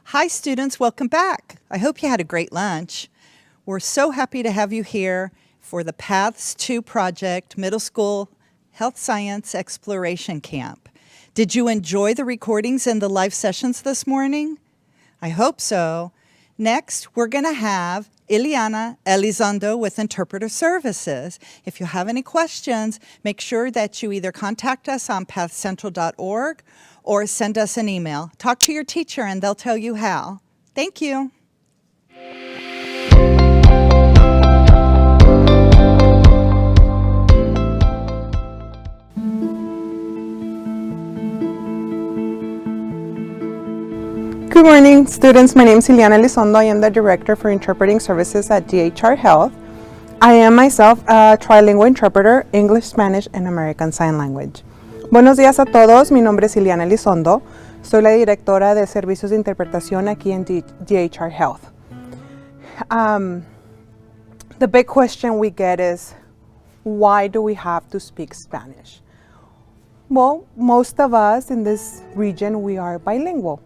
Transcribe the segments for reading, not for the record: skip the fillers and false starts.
Hi, students. Welcome back. I hope you had a great lunch. We're so happy to have you here for the Paths 2 Project Middle School Health Science Exploration Camp. Did you enjoy the recordings and the live sessions this morning? I hope so. Next, we're going to have Ileana Elizondo with Interpreter Services. If you have any questions, make sure that you either contact us on pathcentral.org or send us an email. Talk to your teacher and they'll tell you how. Thank you. Good morning, students. My name is Ileana Elizondo. I am the Director for Interpreting Services at DHR Health. I am myself a trilingual interpreter, English, Spanish, and American Sign Language. Buenos días a todos. Mi nombre es Ileana Elizondo. Soy la Directora de Servicios de Interpretación aquí en DHR Health. The big question we get is, why do we have to speak Spanish? Well, most of us in this region, we are bilingual.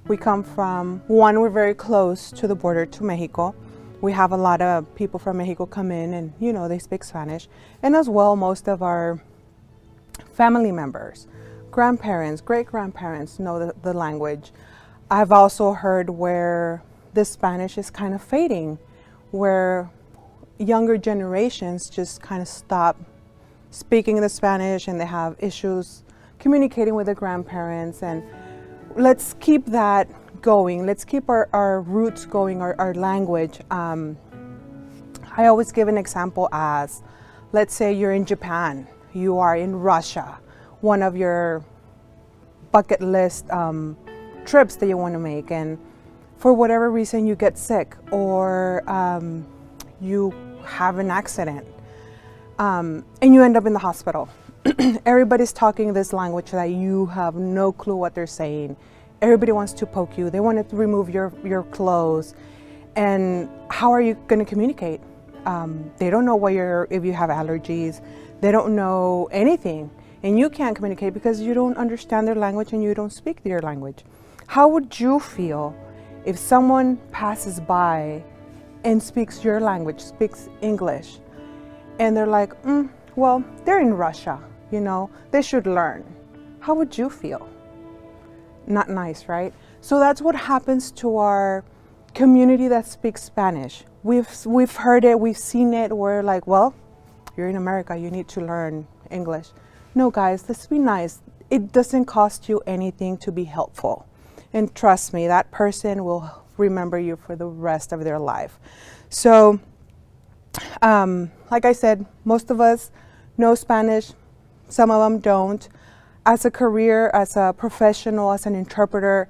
We come from, we're very close to the border to Mexico. We have a lot of people from Mexico come in and, they speak Spanish. And as well, most of our family members, grandparents, great-grandparents know the language. I've also heard where the Spanish is kind of fading, where younger generations just kind of stop speaking the Spanish and they have issues communicating with the grandparents. And let's keep that going. Let's keep our roots going, our language. I always give an example as, let's say you're in Japan, you are in Russia, one of your bucket list trips that you want to make, and for whatever reason you get sick or you have an accident and you end up in the hospital. Everybody's talking this language that you have no clue what they're saying. Everybody wants to poke you. They want to remove your clothes. And how are you going to communicate? They don't know if you have allergies. They don't know anything. And you can't communicate because you don't understand their language and you don't speak their language. How would you feel if someone passes by and speaks your language, speaks English, and they're like, well, they're in Russia, they should learn. How would you feel? Not nice, right? So that's what happens to our community that speaks Spanish. We've heard it, we've seen it. We're like, well, you're in America, you need to learn English. No, guys, let's be nice. It doesn't cost you anything to be helpful. And trust me, that person will remember you for the rest of their life. So, like I said, most of us know Spanish. Some of them don't. As a career, as a professional, as an interpreter,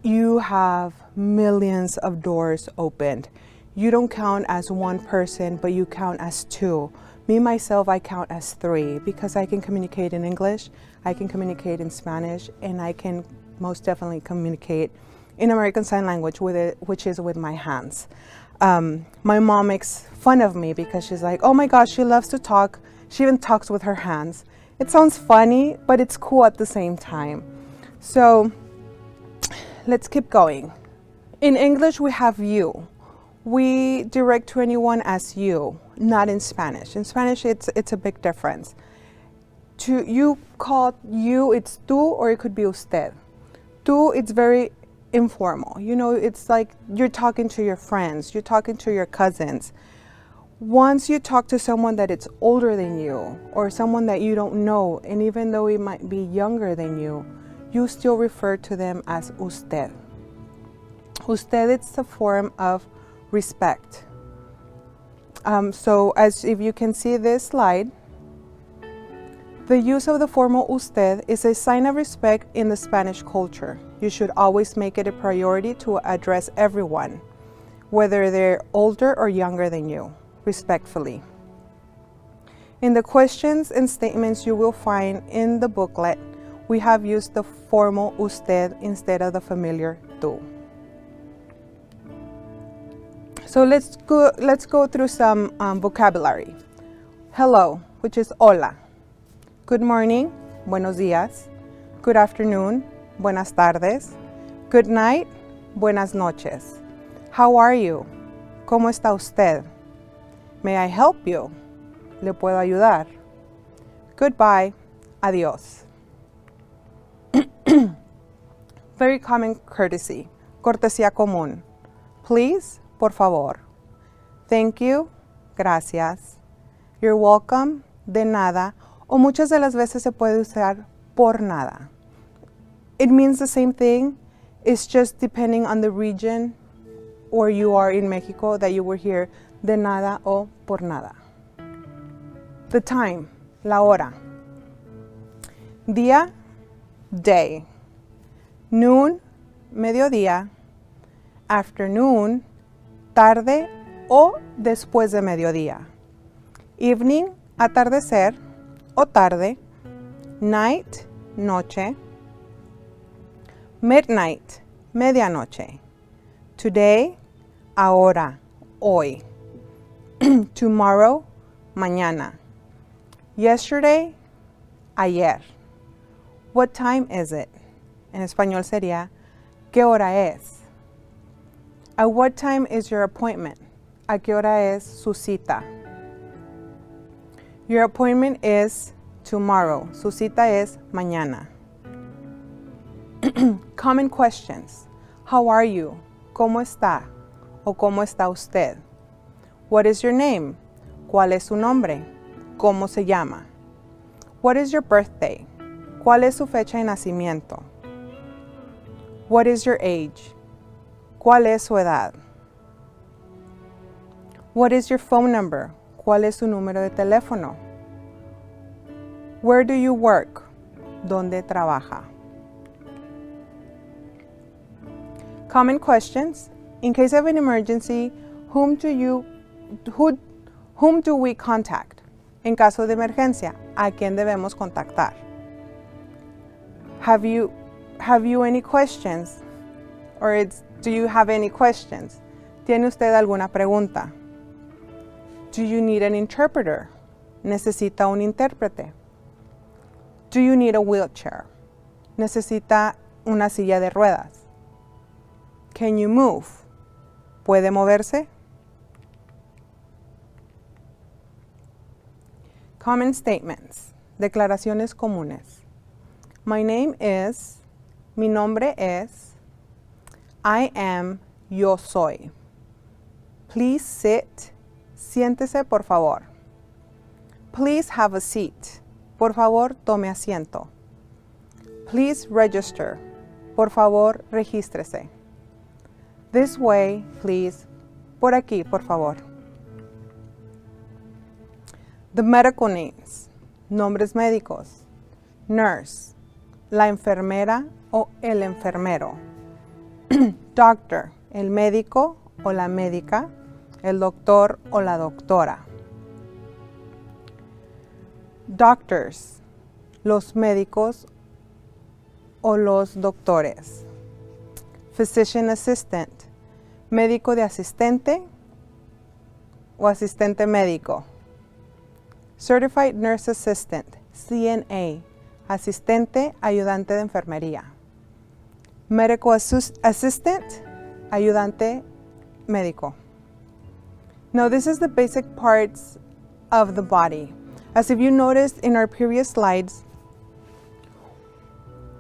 you have millions of doors opened. You don't count as one person, but you count as two. Me, myself, I count as three because I can communicate in English, I can communicate in Spanish, and I can most definitely communicate in American Sign Language which is with my hands. My mom makes fun of me because she's like, oh my gosh, she loves to talk. She even talks with her hands. It sounds funny, but it's cool at the same time. So let's keep going. In English, we have you. We direct to anyone as you, not in Spanish. In Spanish, it's a big difference. You call you, it's tú, or it could be usted. Tú, it's very informal. It's like you're talking to your friends, you're talking to your cousins. Once you talk to someone that it's older than you or someone that you don't know, and even though it might be younger than you, you still refer to them as usted. Usted, it's a form of respect. So as if you can see this slide, the use of the formal usted is a sign of respect in the Spanish culture. You should always make it a priority to address everyone, whether they're older or younger than you, respectfully. In the questions and statements you will find in the booklet, we have used the formal usted instead of the familiar tú. So let's go through some vocabulary. Hello, which is hola. Good morning, buenos días. Good afternoon, buenas tardes. Good night, buenas noches. How are you? ¿Cómo está usted? May I help you? ¿Le puedo ayudar? Goodbye, adiós. Very common courtesy, cortesía común. Please, por favor. Thank you, gracias. You're welcome, de nada, o muchas de las veces se puede usar por nada. It means the same thing, it's just depending on the region where you are in Mexico that you will hear de nada o por nada. The time, la hora. Día, day. Noon, mediodía. Afternoon, tarde o después de mediodía. Evening, atardecer o tarde. Night, noche. Midnight, medianoche. Today, ahora, hoy. Tomorrow, mañana. Yesterday, ayer. What time is it? En español sería, ¿qué hora es? At what time is your appointment? ¿A qué hora es su cita? Your appointment is tomorrow. Su cita es mañana. Common questions. How are you? ¿Cómo está? ¿O cómo está usted? What is your name? ¿Cuál es su nombre? ¿Cómo se llama? What is your birthday? ¿Cuál es su fecha de nacimiento? What is your age? ¿Cuál es su edad? What is your phone number? ¿Cuál es su número de teléfono? Where do you work? ¿Dónde trabaja? Common questions. In case of an emergency, whom do we contact? En caso de emergencia, ¿a quién debemos contactar? Have you any questions? Or do you have any questions? ¿Tiene usted alguna pregunta? Do you need an interpreter? ¿Necesita un intérprete? Do you need a wheelchair? ¿Necesita una silla de ruedas? Can you move? ¿Puede moverse? Common statements. Declaraciones comunes. My name is. Mi nombre es. I am. Yo soy. Please sit. Siéntese, por favor. Please have a seat. Por favor, tome asiento. Please register. Por favor, regístrese. This way, please. Por aquí, por favor. The medical names. Nombres médicos. Nurse. La enfermera o el enfermero. Doctor. El médico o la médica. El doctor o la doctora. Doctors. Los médicos o los doctores. Physician assistant. Médico de asistente o asistente médico. Certified Nurse Assistant, CNA, asistente ayudante de enfermería. Medical Assistant, ayudante médico. Now this is the basic parts of the body. As if you noticed in our previous slides,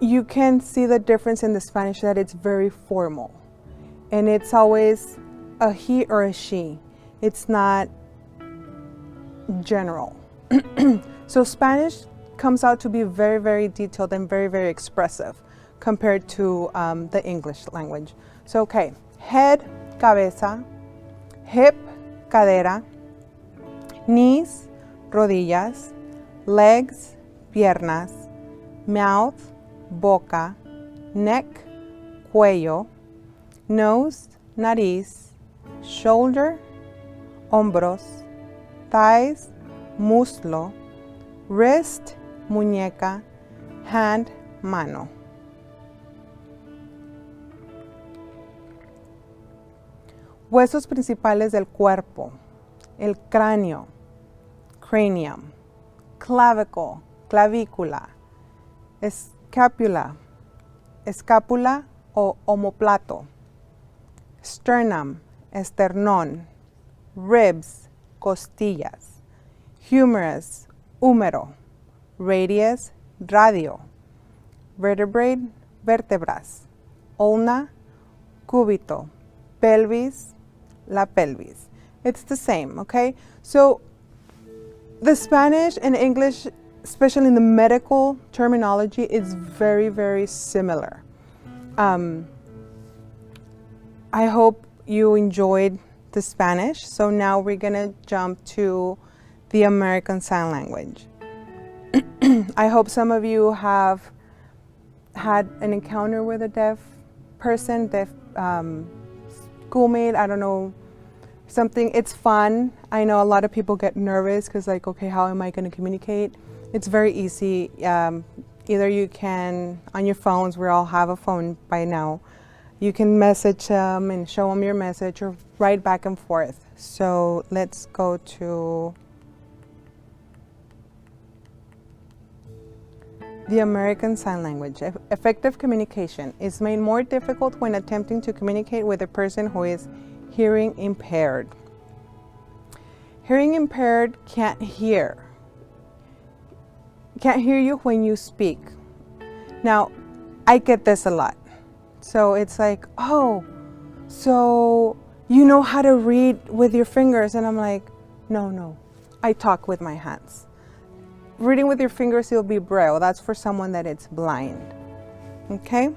you can see the difference in the Spanish that it's very formal. And it's always a he or a she. It's not general. So Spanish comes out to be very, very detailed and very, very expressive compared to the English language. So, okay, head, cabeza, hip, cadera, knees, rodillas, legs, piernas, mouth, boca, neck, cuello, nose, nariz, shoulder, hombros, thighs, muslo, wrist, muñeca, hand, mano. Huesos principales del cuerpo, el cráneo, cranium, clavicle, clavícula, escápula, escápula o omoplato, sternum, esternón, ribs, costillas, humerus, húmero, radius, radio, vertebrae, vértebras, ulna, cúbito, pelvis, la pelvis. It's the same, okay? So the Spanish and English, especially in the medical terminology, is very, very similar. I hope you enjoyed the Spanish. So now we're gonna jump to the American Sign Language. I hope some of you have had an encounter with a deaf person, deaf schoolmate, I don't know, something. It's fun. I know a lot of people get nervous because like, okay, how am I going to communicate? It's very easy. Either you can, on your phones, we all have a phone by now, you can message them and show them your message or write back and forth. So let's go to the American Sign Language. Effective communication is made more difficult when attempting to communicate with a person who is hearing impaired. Hearing impaired can't hear you when you speak. Now, I get this a lot. So it's like, oh, so you know how to read with your fingers. And I'm like, no, I talk with my hands. Reading with your fingers, it'll be Braille. That's for someone that is blind. Okay?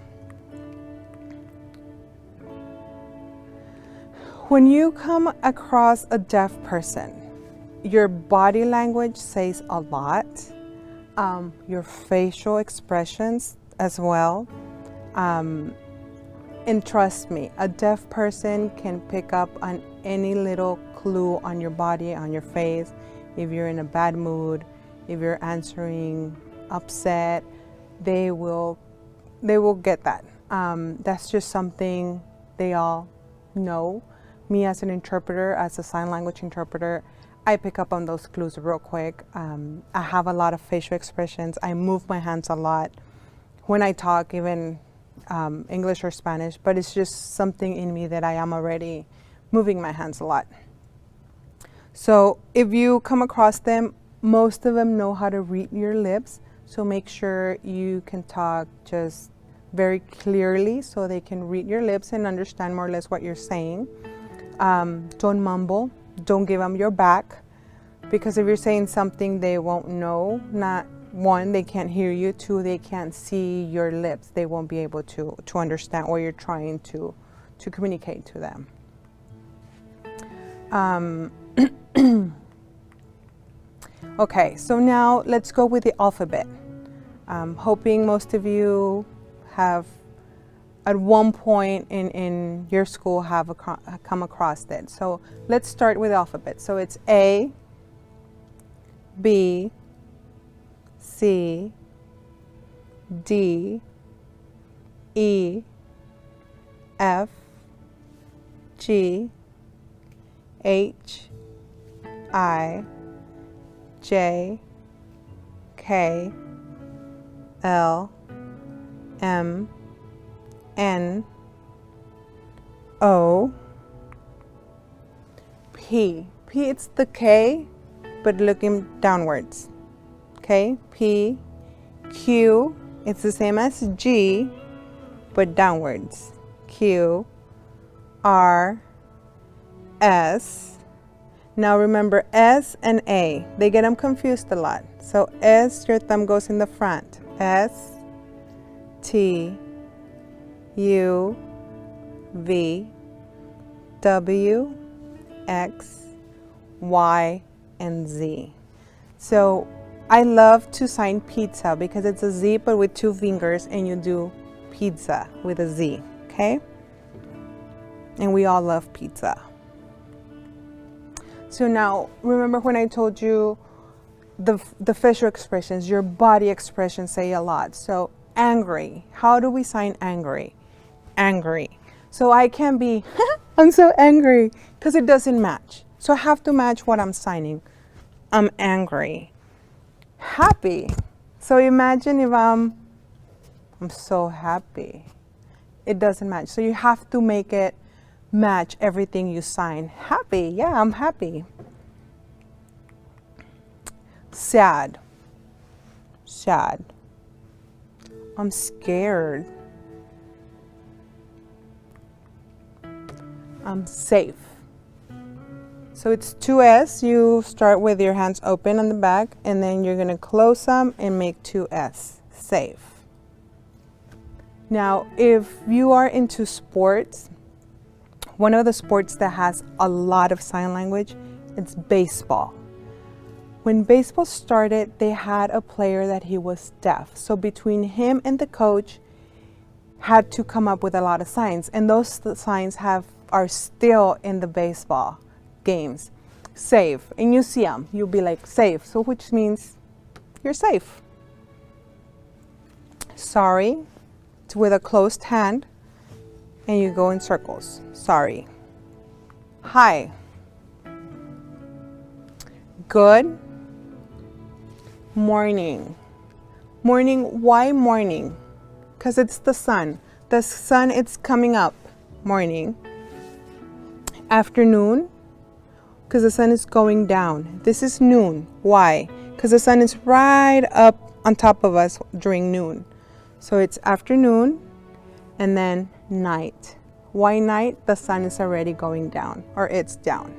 When you come across a deaf person, your body language says a lot. Your facial expressions as well. And trust me, a deaf person can pick up on any little clue on your body, on your face. If you're in a bad mood, if you're answering upset, they will get that. That's just something they all know. Me as an interpreter, as a sign language interpreter, I pick up on those clues real quick. I have a lot of facial expressions. I move my hands a lot when I talk, even English or Spanish, but it's just something in me that I am already moving my hands a lot. So if you come across them, most of them know how to read your lips, so make sure you can talk just very clearly so they can read your lips and understand more or less what you're saying. Don't mumble, don't give them your back, because if you're saying something they won't know, not one, they can't hear you, two, they can't see your lips, they won't be able to understand what you're trying to communicate to them. Okay, so now let's go with the alphabet. Hoping most of you have at one point in your school have come across it. So let's start with the alphabet. So it's A, B, C, D, E, F, G, H, I, J, K, L, M, N, O, P. P, it's the K, but looking downwards. Okay, P, Q, it's the same as G, but downwards. Q, R, S. Now remember S and A, they get them confused a lot. So S, your thumb goes in the front. S, T, U, V, W, X, Y, and Z. So I love to sign pizza because it's a Z but with two fingers, and you do pizza with a Z, okay? And we all love pizza. So now, remember when I told you the facial expressions, your body expressions say a lot. So angry, how do we sign angry? Angry. So I can be, I'm so angry, because it doesn't match. So I have to match what I'm signing. I'm angry. Happy. So imagine if I'm so happy. it doesn't match. So you have to make it match everything you sign. Happy, yeah, I'm happy. Sad, sad. I'm scared. I'm safe. So it's 2S. You start with your hands open on the back, and then you're gonna close them and make 2S. Safe. Now, if you are into sports, one of the sports that has a lot of sign language, it's baseball. When baseball started, they had a player that he was deaf. So between him and the coach had to come up with a lot of signs. And those signs are still in the baseball games. Safe. And you see them. You'll be like, safe. So which means you're safe. Sorry. It's with a closed hand. And you go in circles. Sorry. Hi. Good. Morning. Morning. Why morning? Because it's the sun. The sun, it's coming up. Morning. Afternoon. Because the sun is going down. This is noon. Why? Because the sun is right up on top of us during noon. So it's afternoon and then night. Why night? The sun is already going down, or it's down.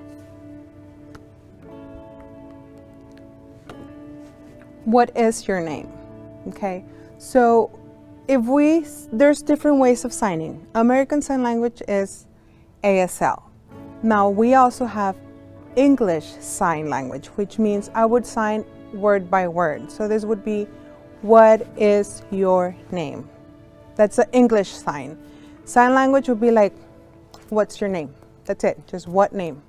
What is your name? Okay, so there's different ways of signing. American Sign Language is ASL. Now we also have English Sign Language, which means I would sign word by word. So this would be, what is your name? That's the English sign. Sign language would be like, what's your name? That's it, just what name?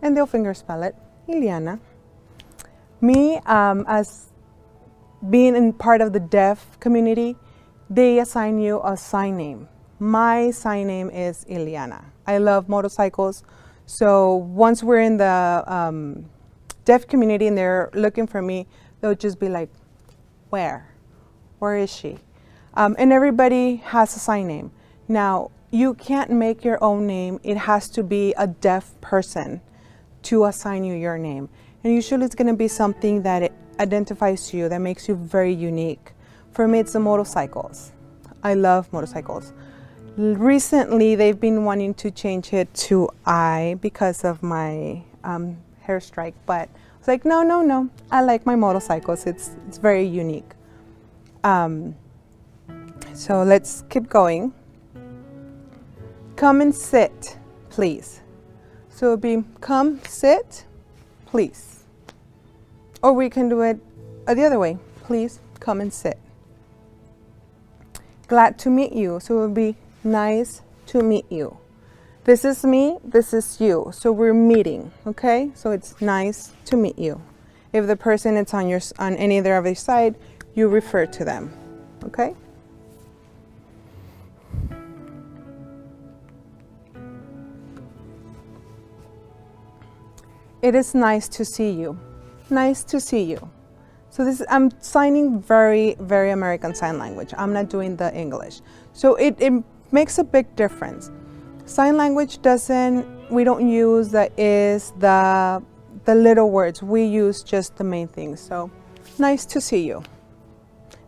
And they'll finger spell it, Iliana. Me, as being in part of the deaf community, they assign you a sign name. My sign name is Iliana. I love motorcycles. So once we're in the deaf community and they're looking for me, they'll just be like, where? Where is she? And everybody has a sign name. Now, you can't make your own name. It has to be a deaf person to assign you your name. And usually it's going to be something that it identifies you, that makes you very unique. For me, it's the motorcycles. I love motorcycles. Recently, they've been wanting to change it to I because of my hair strike, but it's like, no. I like my motorcycles. It's very unique. So let's keep going. Come and sit, please. So it'll be come, sit, please. Or we can do it the other way. Please come and sit. Glad to meet you. So it will be nice to meet you. This is me, this is you. So we're meeting, okay? So it's nice to meet you. If the person is on any other side, you refer to them, okay? It is nice to see you. Nice to see you. So I'm signing very, very American Sign Language. I'm not doing the English. So it makes a big difference. Sign language we don't use the is, the little words. We use just the main things. So nice to see you.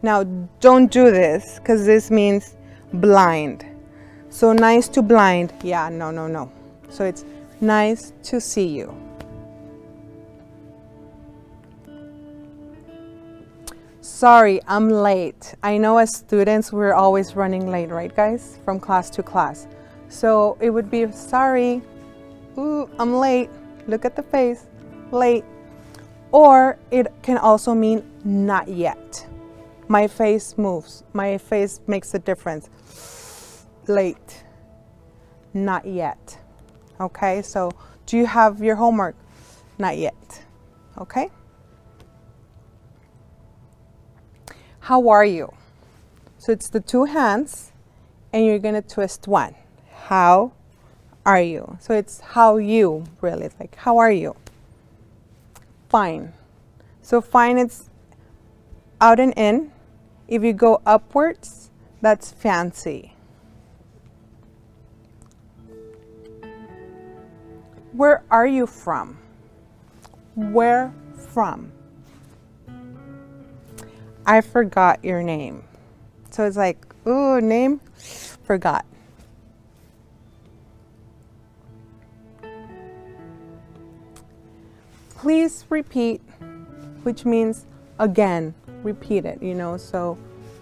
Now don't do this because this means blind. So nice to blind. Yeah, no. So it's nice to see you. Sorry, I'm late. I know as students, we're always running late, right guys? From class to class. So it would be, sorry, ooh, I'm late. Look at the face, late. Or it can also mean not yet. My face moves. My face makes a difference. Late, not yet. Okay, so do you have your homework? Not yet, okay? How are you? So it's the two hands and you're gonna twist one. How are you? So it's how you, really. It's like, how are you? Fine. So fine, it's out and in. If you go upwards, that's fancy. Where are you from? Where from? I forgot your name. So it's like, ooh, name, forgot. Please repeat, which means again, repeat it, you know, so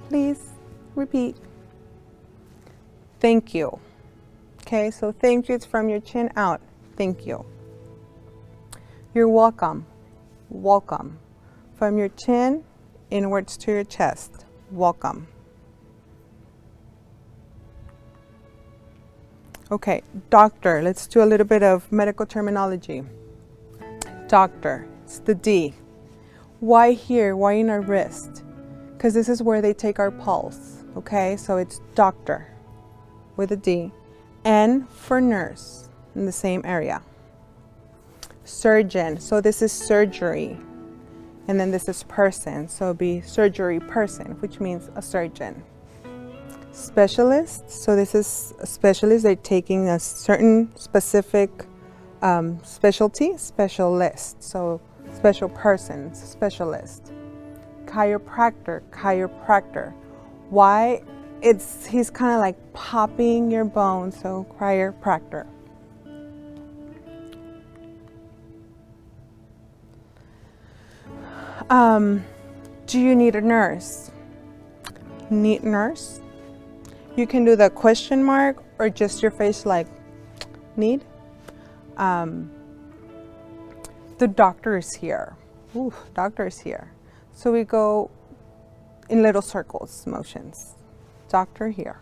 please repeat. Thank you. Okay, so thank you, it's from your chin out. Thank you. You're welcome. Welcome. From your chin inwards to your chest. Welcome. Okay, doctor. Let's do a little bit of medical terminology. Doctor. It's the D. Why here? Why in our wrist? Because this is where they take our pulse. Okay, so it's doctor with a D. N for nurse in the same area. Surgeon. So this is surgery. And then this is person. So it'd be surgery person, which means a surgeon. Specialist. So this is a specialist. They're taking a certain specific specialty. Specialist. So special persons. Specialist. Chiropractor. Chiropractor. Why? He's kind of like popping your bones. So chiropractor. Do you need a nurse? Need nurse? You can do the question mark or just your face like need. The doctor is here. Ooh, doctor is here. So we go in little circles, motions. Doctor here.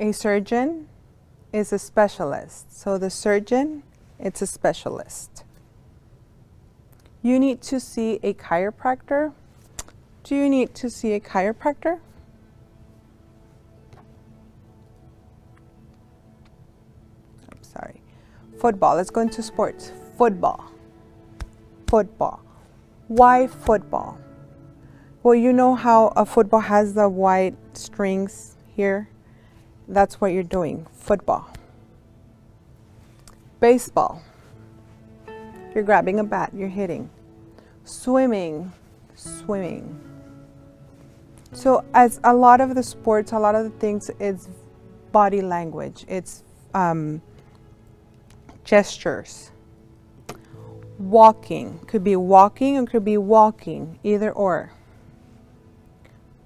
A surgeon is a specialist. So the surgeon, it's a specialist. You need to see a chiropractor. Do you need to see a chiropractor? I'm sorry. Football. Let's go into sports. Football. Football. Why football? Well, you know how a football has the white strings here? That's what you're doing. Football. Baseball. You're grabbing a bat. You're hitting. Swimming. Swimming. So as a lot of the sports, a lot of the things, it's body language. It's gestures. Walking. Could be walking or could be walking. Either or.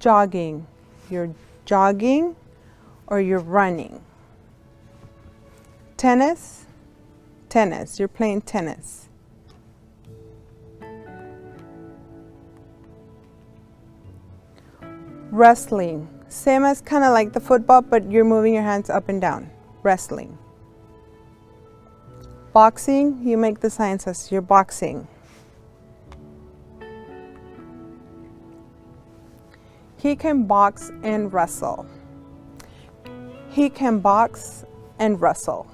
Jogging. You're jogging or you're running. Tennis. Tennis. You're playing tennis. Wrestling. Same as kind of like the football, but you're moving your hands up and down. Wrestling. Boxing. You make the signs as you're boxing. He can box and wrestle. He can box and wrestle.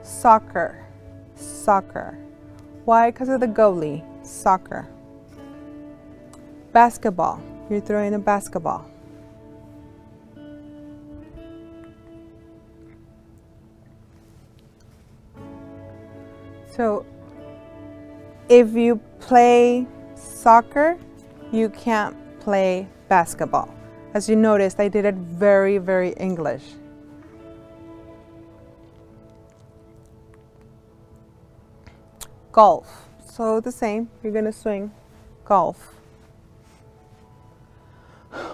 Soccer. Soccer. Why? Because of the goalie. Soccer. Basketball. You're throwing a basketball. So if you play soccer, you can't play basketball. As you noticed, I did it very, very English. Golf. So the same, you're gonna swing. Golf.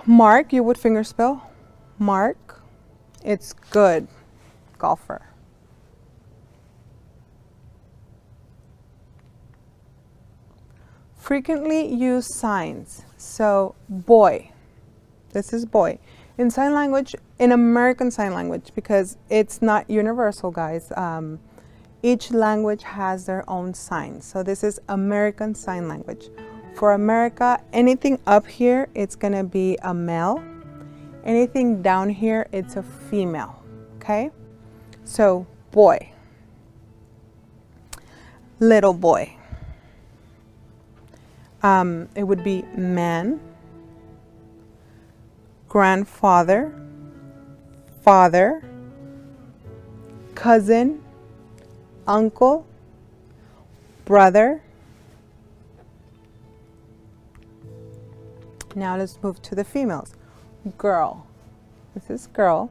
Mark, you would fingerspell. Mark, it's good. Golfer. Frequently used signs. So boy, this is boy. In sign language, in American Sign Language, because it's not universal, guys. Each language has their own signs. So this is American Sign Language. For America, anything up here, it's gonna be a male. Anything down here, it's a female, okay? So boy. little boy. It would be man, grandfather, father, cousin, uncle, brother. Now let's move to the females. Girl. This is girl.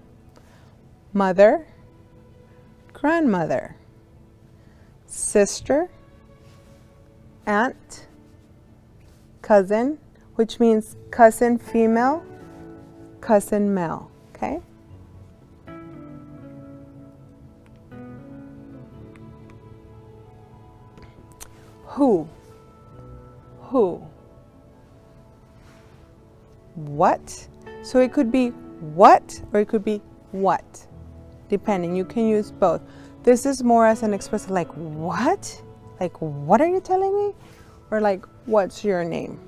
Mother, grandmother, sister, aunt, cousin, which means cousin female, cousin male, okay? Who? What? So it could be what or it could be what, depending. You can use both. This is more as an expression like what? Like what are you telling me? Or like what's your name?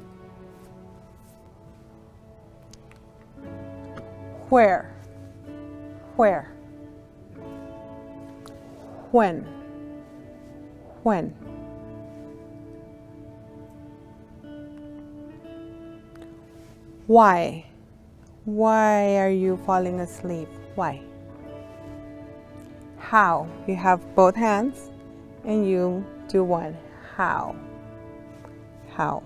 Where? When? Why? Why are you falling asleep? Why? How? You have both hands and you do one. How? How?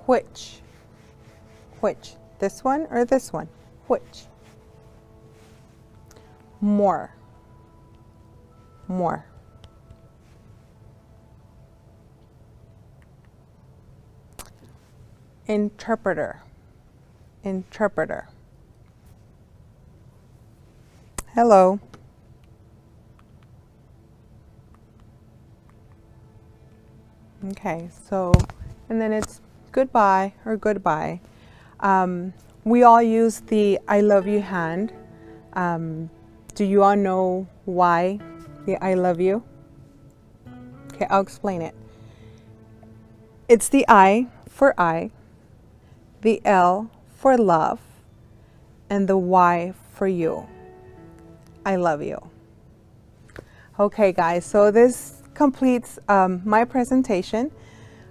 Which? This one or this one? Which? More. Interpreter. Hello. Okay, so, and then it's goodbye or goodbye. We all use the I love you hand. Do you all know why the I love you? Okay, I'll explain it. It's the I for I, the L for love, and the Y for you. I love you. Okay, guys, so this completes my presentation.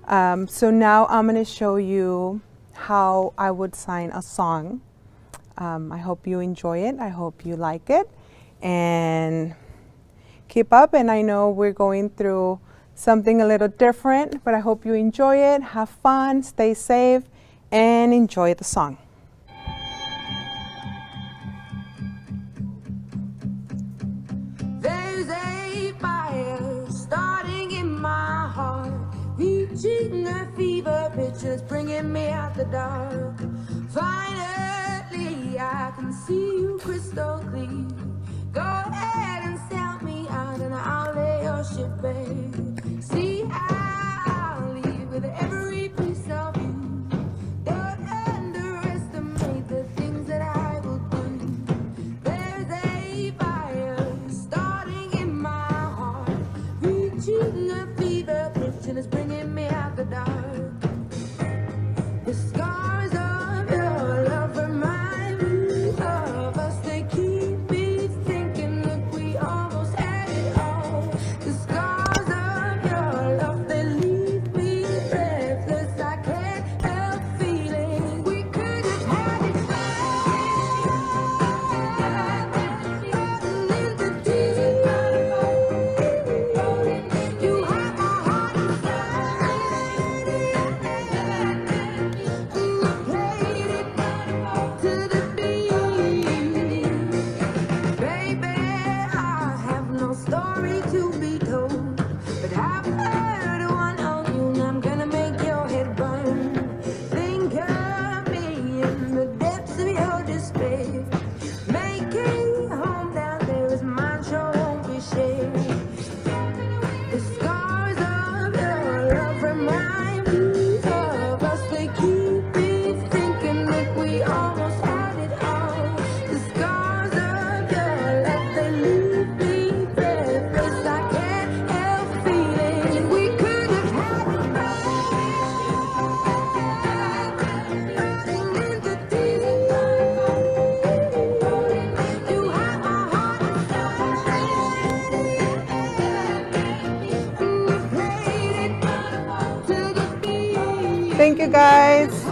So now I'm going to show you how I would sign a song. I hope you enjoy it. I hope you like it. And keep up. And I know we're going through something a little different, but I hope you enjoy it. Have fun, stay safe, and enjoy the song. There's a fire starting in my heart, reaching a fever pitch that's bringing me out the dark. Finally, I can see you crystal clear. Go ahead and sell me out and I'll lay your ship bare. See, I'll leave with every piece of you. Don't underestimate the things that I will do. There's a fire starting in my heart, reaching a fever pitch and it's bringing me out the dark. The scars of your love remind me of us. They keep me Thank you, guys.